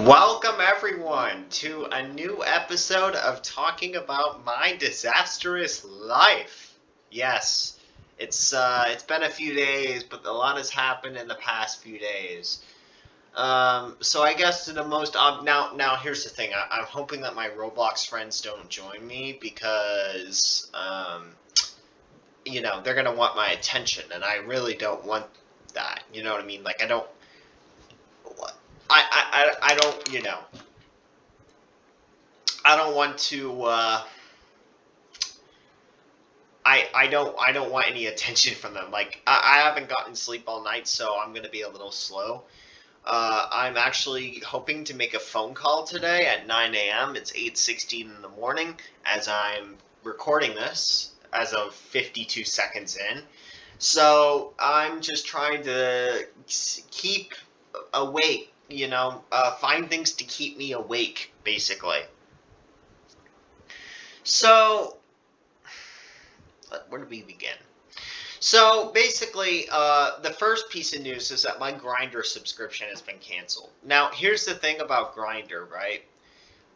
Welcome everyone to a new episode of talking about my disastrous life. Yes, it's been a few days, but a lot has happened in the past few days. So I guess the most now here's the thing. I'm hoping that my Roblox friends don't join me because they're gonna want my attention, and I really don't want that. You know what I mean? Like I don't I don't want to. I don't want any attention from them. Like I haven't gotten sleep all night, so I'm gonna be a little slow. I'm actually hoping to make a phone call today at 9 a.m. It's 8:16 in the morning as I'm recording this as of 52 seconds in. So I'm just trying to keep awake. Find things to keep me awake, basically. So where do we begin? So basically, the first piece of news is that my Grindr subscription has been canceled. Now, here's the thing about Grindr, right?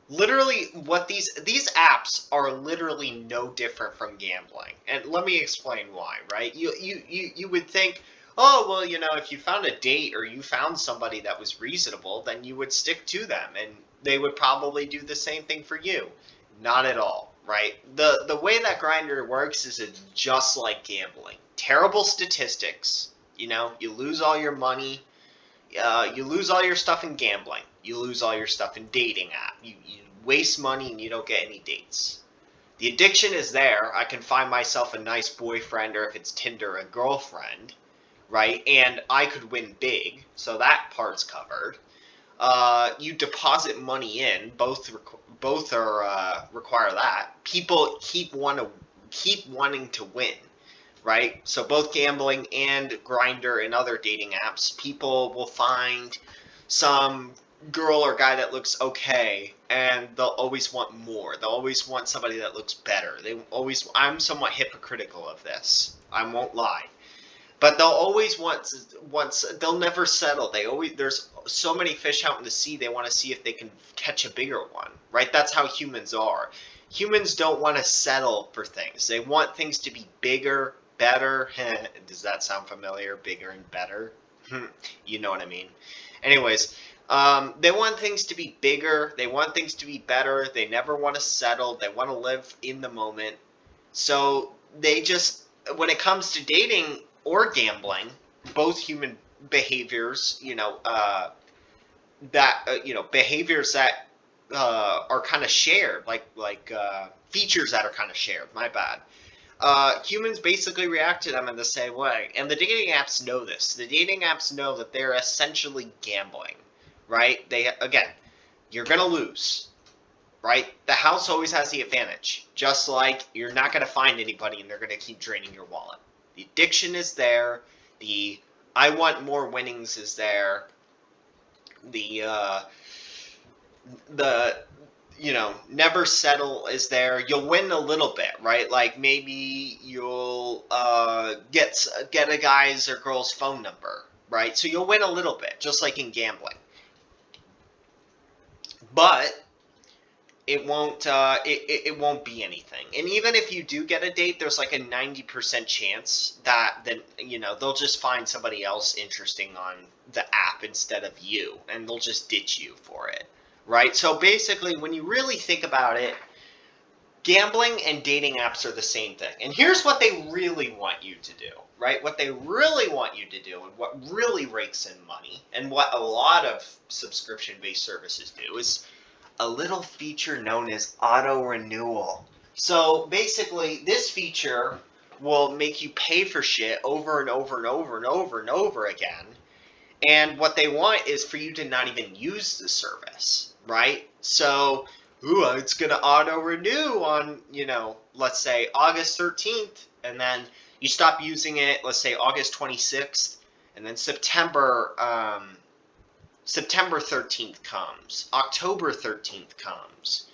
Literally, what these apps are literally no different from gambling, and let me explain why. Right? You would think, oh well, if you found a date or you found somebody that was reasonable, then you would stick to them, and they would probably do the same thing for you. Not at all, right? The way that Grindr works is it's just like gambling. Terrible statistics. You lose all your money. You lose all your stuff in gambling. You lose all your stuff in dating app. You waste money and you don't get any dates. The addiction is there. I can find myself a nice boyfriend, or if it's Tinder, a girlfriend, right? And I could win big, so that part's covered. You deposit money in. Both are require that. People keep wanting to win, right? So both gambling and Grindr and other dating apps, people will find some girl or guy that looks okay, and they'll always want more. They'll always want somebody that looks better. I'm somewhat hypocritical of this. I won't lie. But they'll always they'll never settle. There's so many fish out in the sea. They want to see if they can catch a bigger one, right? That's how humans are. Humans don't want to settle for things. They want things to be bigger, better. Does that sound familiar? Bigger and better. You know what I mean. Anyways, they want things to be bigger. They want things to be better. They never want to settle. They want to live in the moment. So they just, when it comes to dating or gambling, both human behaviors, behaviors that are kind of shared, like features that are kind of shared. My bad. Humans basically react to them in the same way, and the dating apps know this. The dating apps know that they're essentially gambling, right? You're gonna lose, right? The house always has the advantage. Just like you're not going to find anybody and they're going to keep draining your wallet. The addiction is there. The I want more winnings is there. The never settle is there. You'll win a little bit, right? Like maybe you'll get a guy's or girl's phone number, right? So you'll win a little bit, just like in gambling. But it won't be anything. And even if you do get a date, there's like a 90% chance that they'll just find somebody else interesting on the app instead of you, and they'll just ditch you for it, right? So basically, when you really think about it, gambling and dating apps are the same thing. And here's what they really want you to do, right? What they really want you to do, and what really rakes in money, and what a lot of subscription-based services do, is a little feature known as auto renewal. So basically, this feature will make you pay for shit over and over and over and over and over again. And what they want is for you to not even use the service, right? So, it's going to auto renew on, let's say August 13th, and then you stop using it, let's say August 26th, and then September 13th comes. October 13th comes.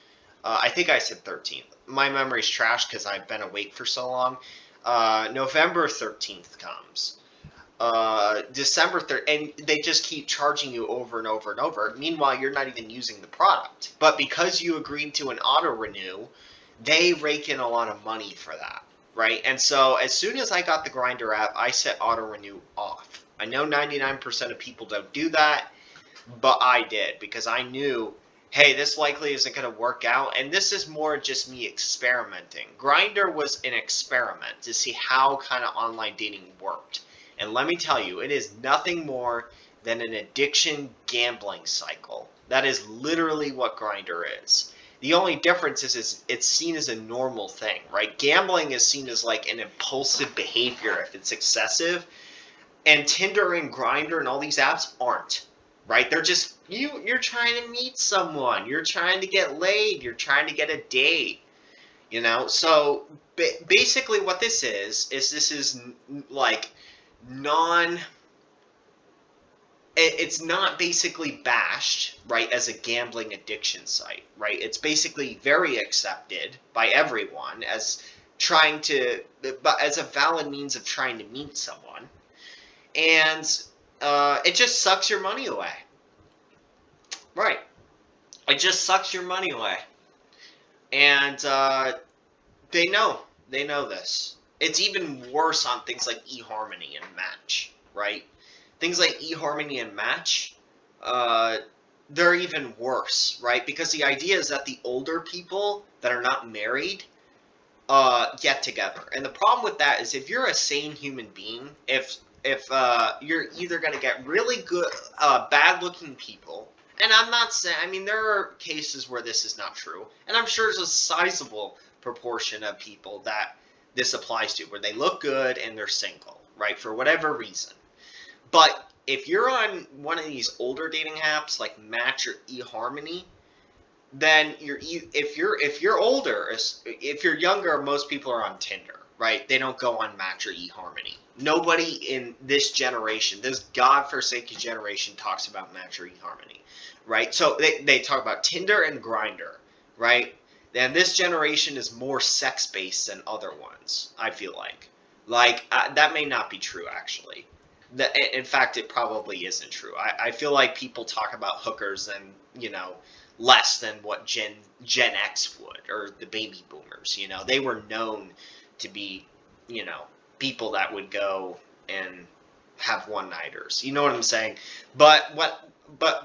I think I said 13th. My memory's trash because I've been awake for so long. November 13th comes. December 3rd, and they just keep charging you over and over and over. Meanwhile, you're not even using the product. But because you agreed to an auto renew, they rake in a lot of money for that, right? And so as soon as I got the Grindr app, I set auto renew off. I know 99% of people don't do that, but I did because I knew, hey, this likely isn't going to work out, and this is more just me experimenting. Grindr was an experiment to see how kind of online dating worked. And let me tell you, it is nothing more than an addiction gambling cycle. That is literally what Grindr is. The only difference is it's seen as a normal thing, right? Gambling is seen as like an impulsive behavior if it's excessive, and Tinder and Grindr and all these apps aren't, right? They're just you're trying to meet someone, you're trying to get laid, you're trying to get a date, you know. So basically, what this is this is like non. It's not basically bashed, right, as a gambling addiction site, right? It's basically very accepted by everyone as trying to, but as a valid means of trying to meet someone. And it just sucks your money away. Right. It just sucks your money away. And they know. They know this. It's even worse on things like eHarmony and Match, right? Things like eHarmony and Match, they're even worse, right? Because the idea is that the older people that are not married get together. And the problem with that is if you're a sane human being, if you're either going to get really good, bad-looking people, and I'm not saying, I mean, there are cases where this is not true, and I'm sure there's a sizable proportion of people that this applies to, where they look good and they're single, right, for whatever reason. But if you're on one of these older dating apps like Match or eHarmony, then if you're older, if you're younger, most people are on Tinder, right? They don't go on Match or eHarmony. Nobody in this generation, this godforsaken generation, talks about Match or eHarmony, right? So they talk about Tinder and Grindr, right? And this generation is more sex-based than other ones, I feel like. That may not be true, actually. In fact, it probably isn't true. I feel like people talk about hookers and, less than what Gen X would, or the baby boomers. They were known to be, people that would go and have one-nighters. You know what I'm saying? But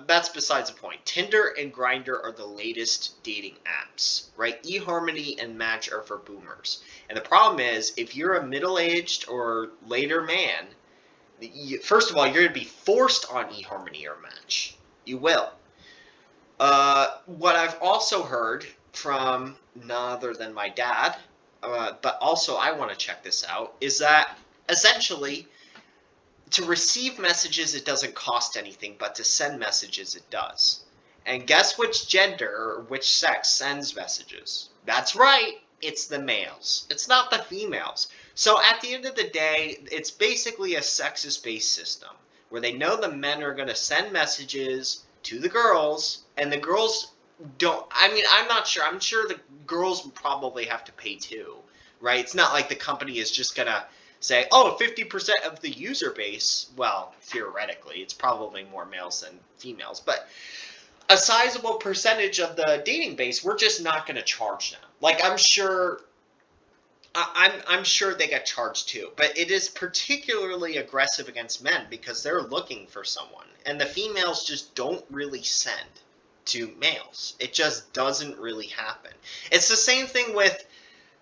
that's besides the point. Tinder and Grindr are the latest dating apps, right? eHarmony and Match are for boomers. And the problem is, if you're a middle-aged or later man, first of all, you're going to be forced on eHarmony or Match. You will. What I've also heard from none other than my dad, but also I want to check this out, is that essentially to receive messages it doesn't cost anything, but to send messages it does. And guess which gender or which sex sends messages? That's right, it's the males. It's not the females. So at the end of the day, it's basically a sexist-based system where they know the men are going to send messages to the girls, and the girls don't. I mean, I'm not sure. I'm sure the girls probably have to pay too, right? It's not like the company is just going to say, oh, 50% of the user base. Well, theoretically, it's probably more males than females, but a sizable percentage of the dating base, we're just not going to charge them. Like, I'm sure they get charged too, but it is particularly aggressive against men because they're looking for someone, and the females just don't really send to males. It just doesn't really happen. It's the same thing with,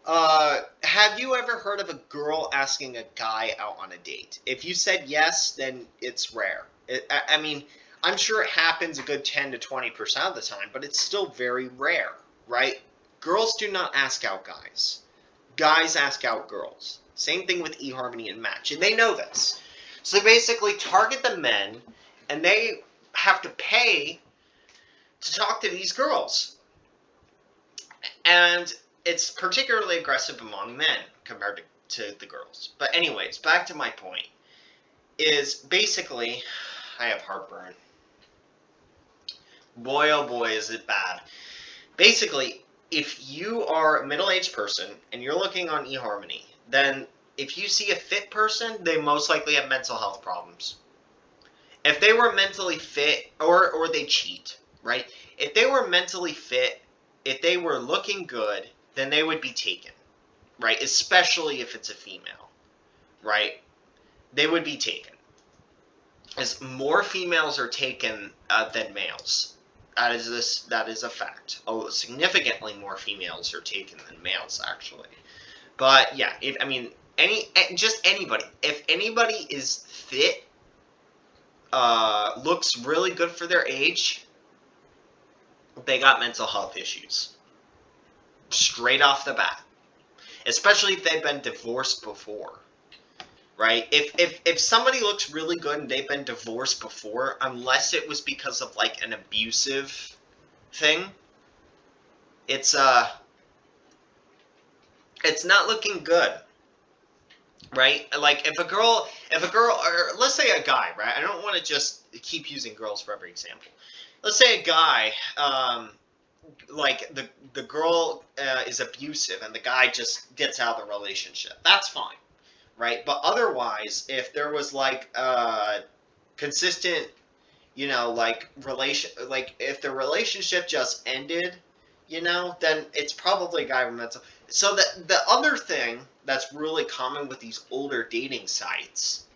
have you ever heard of a girl asking a guy out on a date? If you said yes, then it's rare. I mean, I'm sure it happens a good 10 to 20% of the time, but it's still very rare, right? Girls do not ask out guys. Guys ask out girls. Same thing with eHarmony and Match, and they know this. So they basically target the men, and they have to pay to talk to these girls. And it's particularly aggressive among men compared to the girls. But anyways, back to my point, is basically, I have heartburn. Boy, oh boy, is it bad. Basically, if you are a middle-aged person and you're looking on eHarmony, then if you see a fit person, they most likely have mental health problems. If they were mentally fit, or they cheat, right? If they were mentally fit, if they were looking good, then they would be taken, right? Especially if it's a female, right? They would be taken. As more females are taken than males. That is a fact. Oh, significantly more females are taken than males, actually. But yeah, just anybody. If anybody is fit, looks really good for their age, they got mental health issues. Straight off the bat. Especially if they've been divorced before. Right? If somebody looks really good and they've been divorced before, unless it was because of like an abusive thing, it's not looking good. Right? Like if a girl, or let's say a guy, right? I don't want to just keep using girls for every example. Let's say a guy, like the girl is abusive and the guy just gets out of the relationship. That's fine. Right? But otherwise, if there was like consistent, like if the relationship just ended, then it's probably a guy with mental. So the other thing that's really common with these older dating sites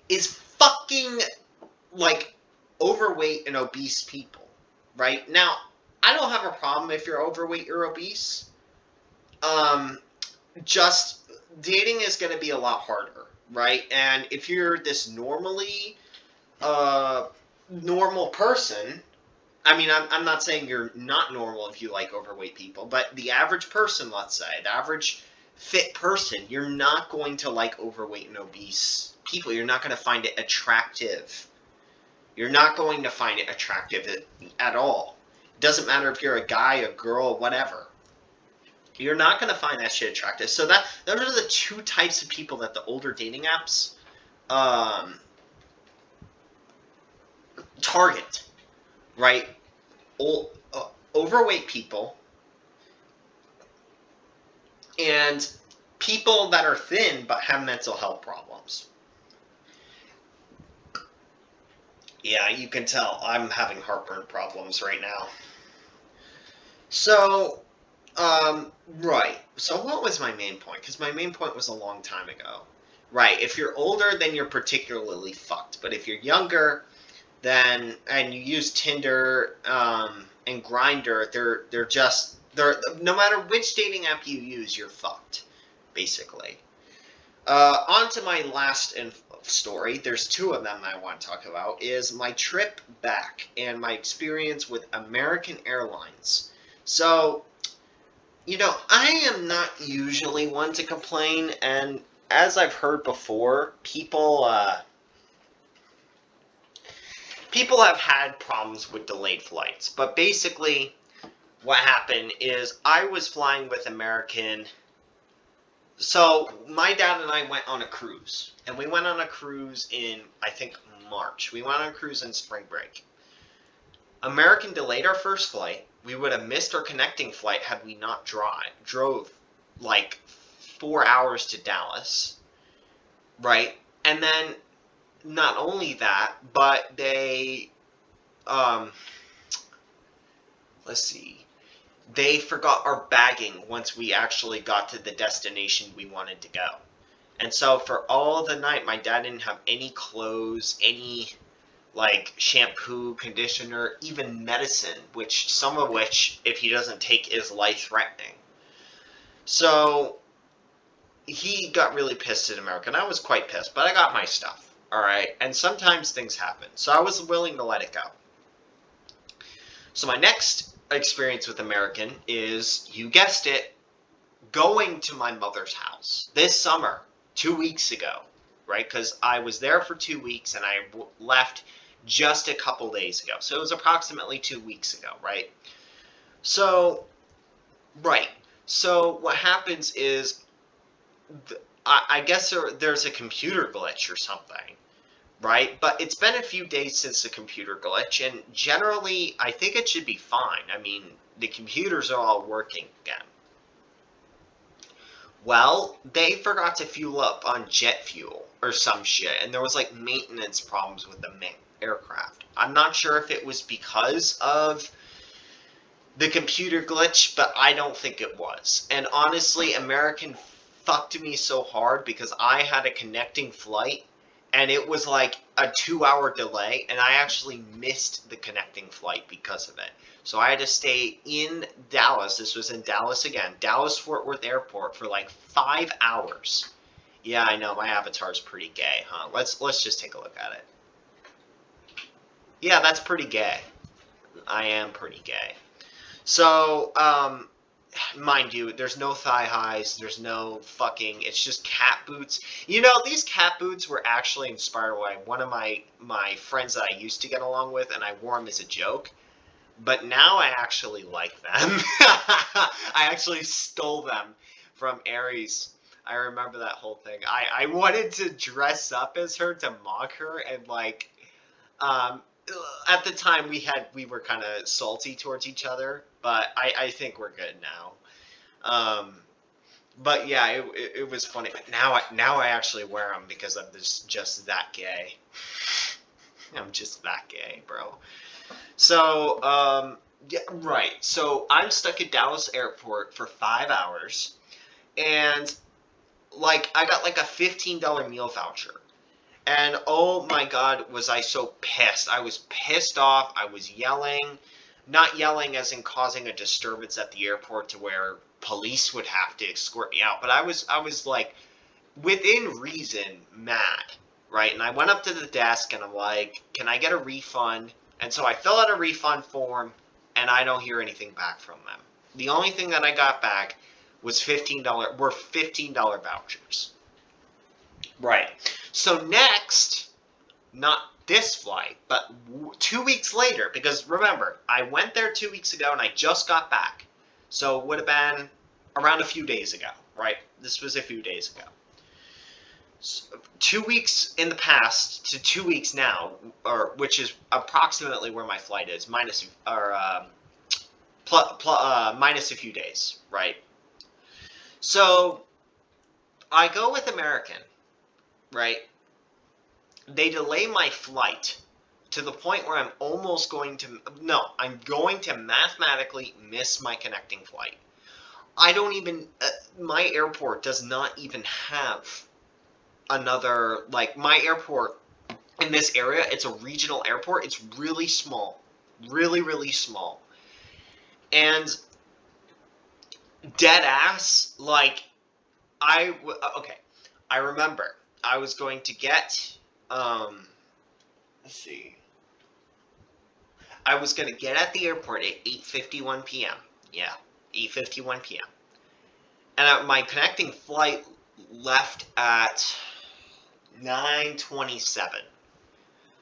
is fucking like overweight and obese people, right? Now, I don't have a problem if you're overweight or obese. Just dating is going to be a lot harder, right? And if you're this normal person, I mean, I'm not saying you're not normal if you like overweight people, but the average person, let's say, the average fit person, you're not going to like overweight and obese people. You're not going to find it attractive. You're not going to find it attractive at all. It doesn't matter if you're a guy, a girl, whatever. You're not going to find that shit attractive. So those are the two types of people that the older dating apps target, right? Overweight people and people that are thin but have mental health problems. Yeah, you can tell I'm having heartburn problems right now. So... right. So what was my main point? Because my main point was a long time ago. Right. If you're older, then you're particularly fucked. But if you're younger, then and you use Tinder and Grindr, they're no matter which dating app you use, you're fucked, basically. On to my last story. There's two of them I want to talk about. Is my trip back and my experience with American Airlines. So. I am not usually one to complain, and as I've heard before, people have had problems with delayed flights. But basically, what happened is I was flying with American. So my dad and I went on a cruise, and we went on a cruise in, I think, March. We went on a cruise in spring break. American delayed our first flight. We would have missed our connecting flight had we not drove like 4 hours to Dallas, right? And then not only that, but they, they forgot our bagging once we actually got to the destination we wanted to go. And so for all the night, my dad didn't have any clothes, any like shampoo, conditioner, even medicine, some of which, if he doesn't take, is life-threatening. So he got really pissed at America, and I was quite pissed, but I got my stuff, all right? And sometimes things happen, so I was willing to let it go. So my next experience with American is, you guessed it, going to my mother's house this summer, 2 weeks ago, right? Because I was there for 2 weeks, and I left just a couple days ago. So it was approximately 2 weeks ago, right? So, right. So what happens is, I guess there's a computer glitch or something, right? But it's been a few days since the computer glitch, and generally, I think it should be fine. I mean, the computers are all working again. Well, they forgot to fuel up on jet fuel or some shit, and there was like maintenance problems with the aircraft. I'm not sure if it was because of the computer glitch, but I don't think it was. And honestly, American fucked me so hard because I had a connecting flight and it was like a 2 hour delay, and I actually missed the connecting flight because of it. So I had to stay in Dallas. This was in Dallas again, Dallas Fort Worth Airport for like 5 hours. Yeah, I know my avatar's pretty gay, huh? Let's just take a look at it. Yeah, that's pretty gay. I am pretty gay. So, mind you, there's no thigh highs, there's no fucking, it's just cat boots. You know, these cat boots were actually inspired by one of my friends that I used to get along with, and I wore them as a joke. But now I actually like them. I actually stole them from Aries. I remember that whole thing. I wanted to dress up as her to mock her, and like, um, at the time we were kind of salty towards each other, but I think we're good now. Um, but yeah, it was funny. Now I actually wear them because I'm just that gay. I'm just that gay, bro. So yeah, right. So I'm stuck at Dallas Airport for 5 hours, and like I got like a $15 meal voucher. And oh my God, was I so pissed. I was pissed off. I was yelling. Not yelling as in causing a disturbance at the airport to where police would have to escort me out. But I was like, within reason, mad, right? And I went up to the desk and I'm like, can I get a refund? And so I fill out a refund form and I don't hear anything back from them. The only thing that I got back was $15 vouchers. Right. So next, not this flight, but 2 weeks later, because remember, I went there 2 weeks ago and I just got back. So it would have been around a few days ago, right? This was a few days ago. So 2 weeks in the past to 2 weeks now, or which is approximately where my flight is, minus a few days, right? So I go with American, right? They delay my flight to the point where I'm going to mathematically miss my connecting flight. I don't even, my airport does not even have another, like my airport in this area, it's a regional airport. It's really small, really, really small. And dead ass, like okay, I remember I was going to get, let's see. I was going to get at the airport at 8:51 p.m. Yeah, 8:51 p.m. And my connecting flight left at 9:27.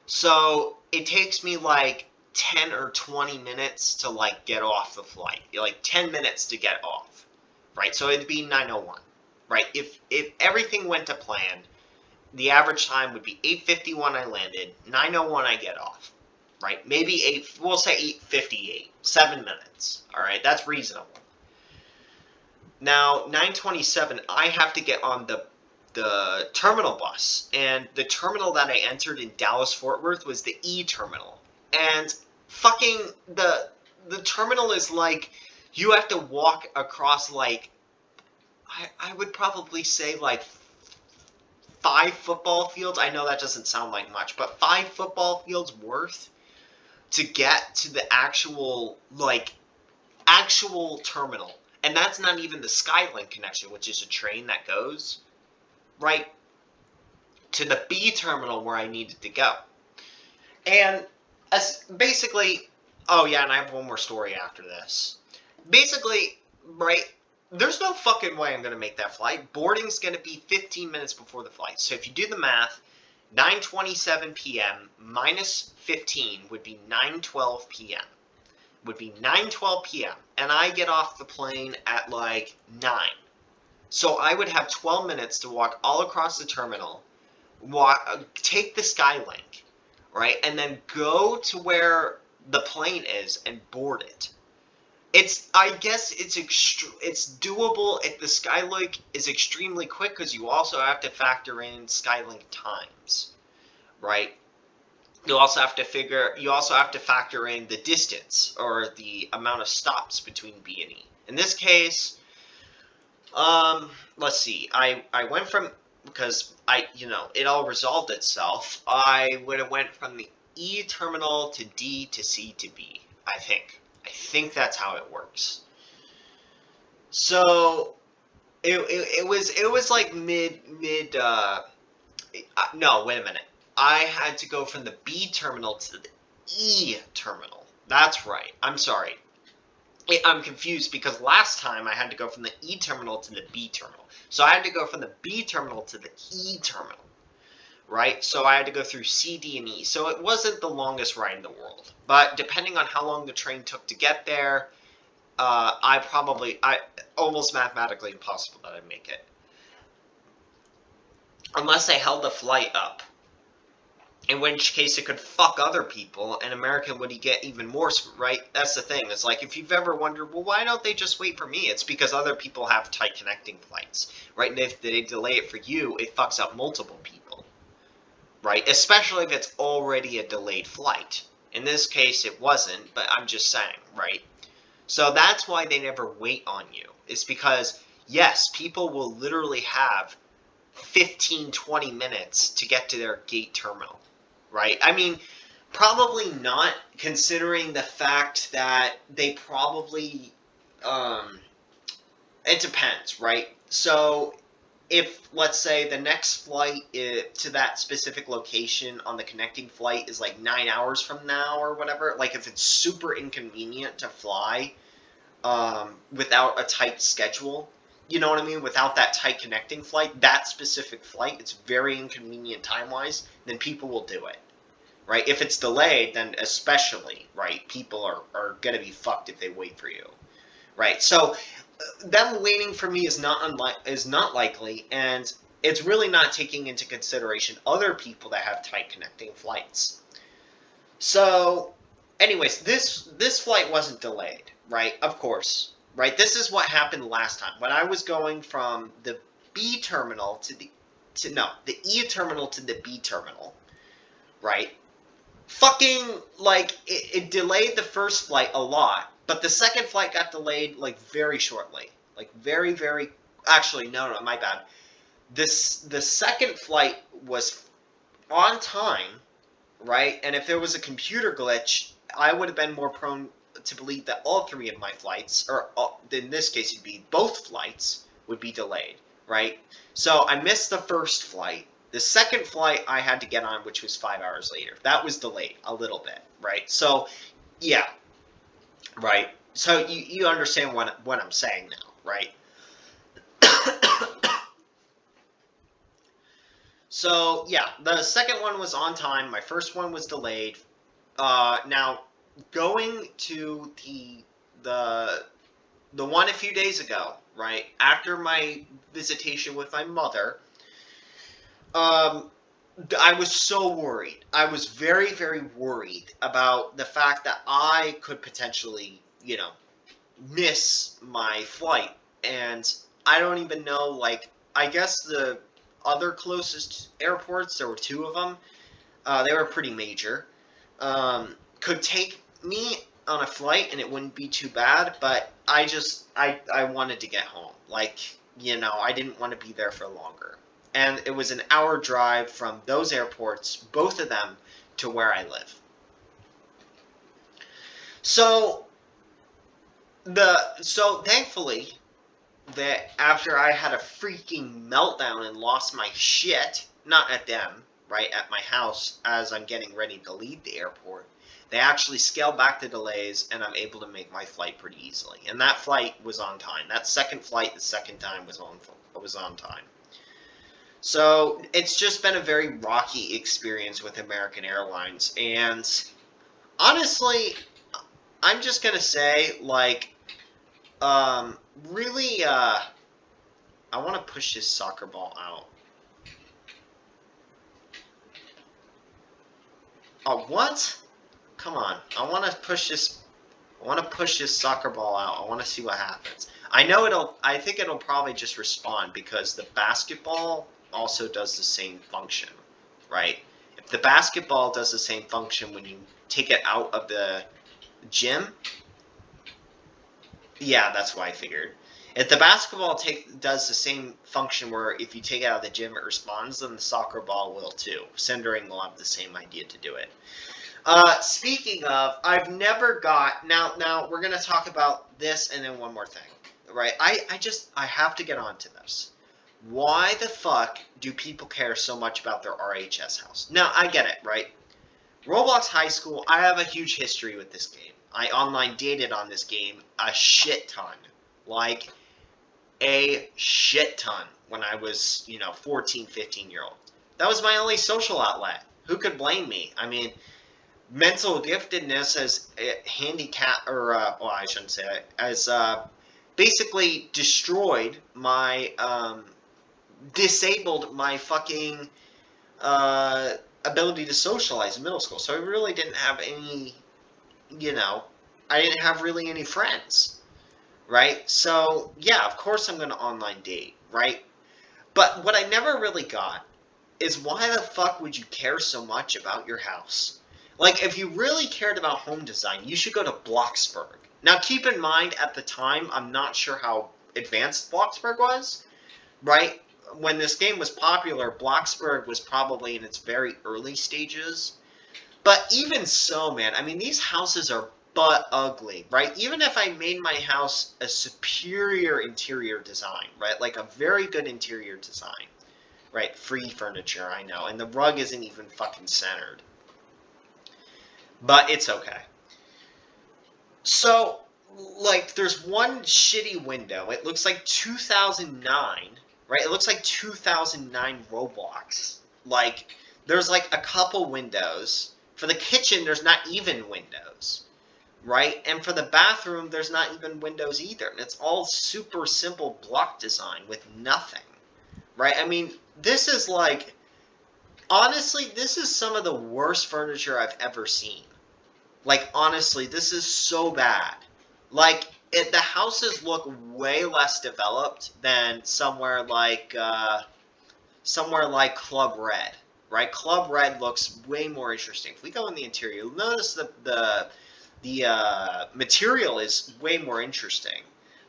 So it takes me like 10 or 20 minutes to like get off the flight. Like 10 minutes to get off. Right? So it'd be 9:01. Right? If everything went to plan, the average time would be 8:51 I landed, 9:01 I get off. Right? Maybe we'll say 8:58. 7 minutes. All right? That's reasonable. Now, 9:27, I have to get on the terminal bus, and the terminal that I entered in Dallas Fort Worth was the E terminal, and fucking the terminal is like, you have to walk across like, I would probably say like 5 football fields. I know that doesn't sound like much, but 5 football fields worth to get to the actual terminal. And that's not even the Skylink connection, which is a train that goes right to the B terminal where I needed to go. And basically, oh yeah, and I have one more story after this. Basically, right, there's no fucking way I'm going to make that flight. Boarding's going to be 15 minutes before the flight. So if you do the math, 9:27 p.m. minus 15 would be 9:12 p.m. Would be 9:12 p.m. and I get off the plane at like 9. So I would have 12 minutes to walk all across the terminal, take the Skylink, right, and then go to where the plane is and board it. I guess it's doable if the Skylink is extremely quick, because you also have to factor in Skylink times, right? You also have to factor in the distance or the amount of stops between B and E. In this case, let's see. I went from, because it all resolved itself. I would have went from the E terminal to D to C to B. I think that's how it works. So it was like mid. No, wait a minute. I had to go from the B terminal to the E terminal. That's right. I'm sorry. I'm confused because last time I had to go from the E terminal to the B terminal. So I had to go from the B terminal to the E terminal, right? So I had to go through C, D, and E. So it wasn't the longest ride in the world. But depending on how long the train took to get there, I almost mathematically impossible that I'd make it. Unless they held the flight up. In which case it could fuck other people, and America would get even more, right? That's the thing. It's like, if you've ever wondered, well, why don't they just wait for me? It's because other people have tight connecting flights, right? And if they delay it for you, it fucks up multiple people, right? Especially if it's already a delayed flight. In this case, it wasn't, but I'm just saying, right? So that's why they never wait on you. It's because, yes, people will literally have 15, 20 minutes to get to their gate terminal, right? I mean, probably not, considering the fact that they probably, it depends, right? So if, let's say, the next flight to that specific location on the connecting flight is like 9 hours from now or whatever, like if it's super inconvenient to fly without a tight schedule, you know what I mean? Without that tight connecting flight, that specific flight, it's very inconvenient time-wise, then people will do it, right? If it's delayed, then especially, right, people are going to be fucked if they wait for you, right? So them waiting for me is not likely, and it's really not taking into consideration other people that have tight connecting flights. So, anyways, this flight wasn't delayed, right? Of course, right? This is what happened last time when I was going from the B terminal to the E terminal to the B terminal, right? Fucking, like, it delayed the first flight a lot, but the second flight got delayed like very shortly, like very. Actually, no, my bad. The second flight was on time, right? And if there was a computer glitch, I would have been more prone to believe that all three of my flights, or in this case, it'd be both flights, would be delayed, right? So I missed the first flight. The second flight I had to get on, which was 5 hours later, that was delayed a little bit, right? So, yeah, right. So you understand what I'm saying now, right? So yeah, the second one was on time. My first one was delayed. Now, going to the the one a few days ago, right after my visitation with my mother, I was so worried. I was very worried about the fact that I could potentially, miss my flight, and I don't even know. Like, I guess the other closest airports, there were two of them. They were pretty major. Could take me on a flight and it wouldn't be too bad, but I wanted to get home. Like, I didn't want to be there for longer. And it was an hour drive from those airports, both of them, to where I live. So thankfully, that after I had a freaking meltdown and lost my shit, not at them, right, at my house, as I'm getting ready to leave the airport, they actually scaled back the delays, and I'm able to make my flight pretty easily. And that flight was on time. That second flight, the second time, was on time. So it's just been a very rocky experience with American Airlines, and honestly, I'm just gonna say, like, really, I want to push this soccer ball out. Oh, what? Come on. I want to push this. I want to push this soccer ball out. I want to see what happens. I think it'll probably just respond because the basketball also does the same function, right? If the basketball does the same function when you take it out of the gym, yeah, that's what I figured. If the basketball does the same function where if you take it out of the gym it responds, then the soccer ball will too. Centering will have the same idea to do it. Speaking of, I've never got now we're gonna talk about this and then one more thing, right? I have to get onto this. Why the fuck do people care so much about their RHS house? Now I get it, right? Roblox High School. I have a huge history with this game. I online dated on this game a shit ton, like a shit ton when I was 14, 15-year-old. That was my only social outlet. Who could blame me? I mean, mental giftedness as handicap, or well, I shouldn't say it, as basically destroyed my, disabled my fucking ability to socialize in middle school. So I really didn't have any, I didn't have really any friends, right? So yeah, of course I'm going to online date, right? But what I never really got is why the fuck would you care so much about your house? Like, if you really cared about home design, you should go to Bloxburg. Now, keep in mind, at the time, I'm not sure how advanced Bloxburg was, right? When this game was popular, Bloxburg was probably in its very early stages. But even so, man, I mean, these houses are butt ugly, right? Even if I made my house a superior interior design, right? Like a very good interior design, right? Free furniture, I know. And the rug isn't even fucking centered. But it's okay. So, like, there's one shitty window. It looks like 2009, right? It looks like 2009 Roblox. Like, there's like a couple windows. For the kitchen, there's not even windows, right? And for the bathroom, there's not even windows either. And it's all super simple block design with nothing, right? I mean, this is like, honestly, this is some of the worst furniture I've ever seen. Like, honestly, this is so bad. Like, the houses look way less developed than somewhere like Club Red, right? Club Red looks way more interesting. If we go in the interior, you'll notice the material is way more interesting.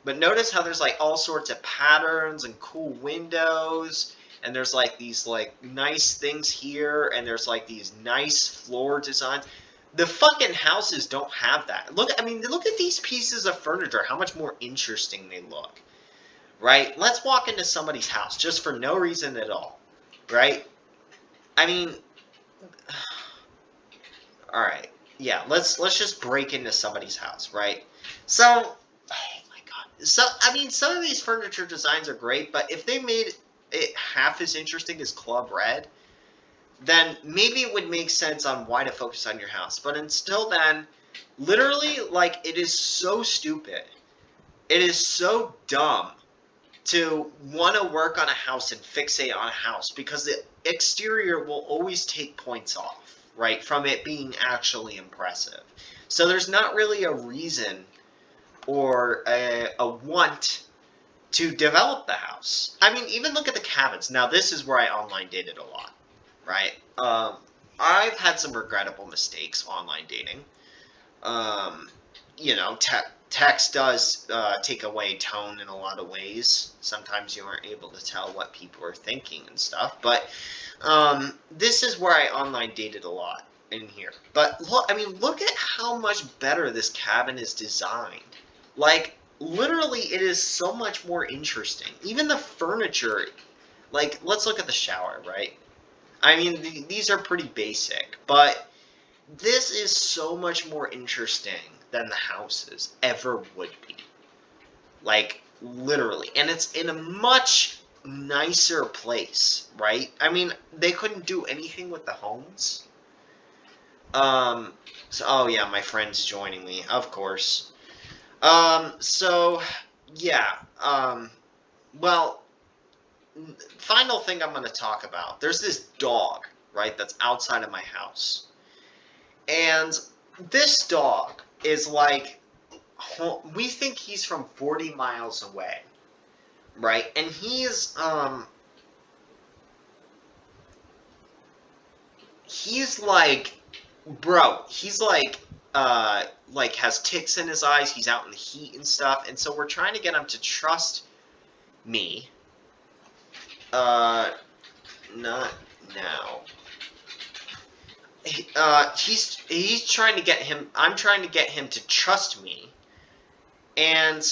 But notice how there's like all sorts of patterns and cool windows, and there's like these like nice things here, and there's like these nice floor designs. The fucking houses don't have that. Look at these pieces of furniture, how much more interesting they look. Right? Let's walk into somebody's house just for no reason at all. Right? I mean, all right. Yeah, let's just break into somebody's house, right? So, oh my god. So, I mean, some of these furniture designs are great, but if they made it half as interesting as Club Red, then maybe it would make sense on why to focus on your house. But until then, literally, like, it is so stupid. It is so dumb to want to work on a house and fixate on a house because the exterior will always take points off, right, from it being actually impressive. So there's not really a reason or a want to develop the house. I mean, even look at the cabins. Now, this is where I online dated a lot. Right? I've had some regrettable mistakes online dating. Text does take away tone in a lot of ways. Sometimes you aren't able to tell what people are thinking and stuff. But this is where I online dated a lot in here. But look at how much better this cabin is designed. Like, literally, it is so much more interesting. Even the furniture, like, let's look at the shower, right? I mean, these are pretty basic, but this is so much more interesting than the houses ever would be. Like, literally. And it's in a much nicer place, right? I mean, they couldn't do anything with the homes. Oh yeah, my friend's joining me, of course. So, yeah, well, final thing I'm going to talk about. There's this dog, right, that's outside of my house. And this dog is like we think he's from 40 miles away, right? And he's like, bro, he's like has ticks in his eyes. He's out in the heat and stuff, and so we're trying to get him to trust me. Not now. He's trying to get him. I'm trying to get him to trust me, and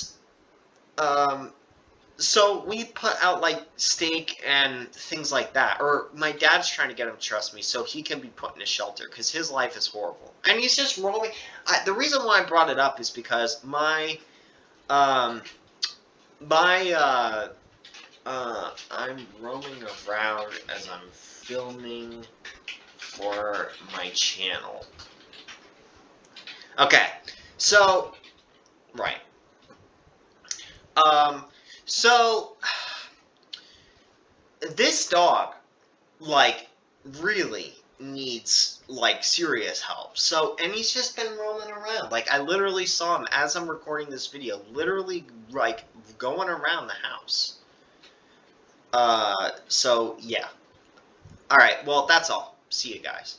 so we put out like steak and things like that. Or my dad's trying to get him to trust me so he can be put in a shelter because his life is horrible and he's just rolling. The reason why I brought it up is because I'm roaming around as I'm filming for my channel. Okay, so right. So this dog, like, really needs like serious help. So, and he's just been roaming around. Like, I literally saw him as I'm recording this video, literally like going around the house. So yeah. All right. Well, that's all. See you guys.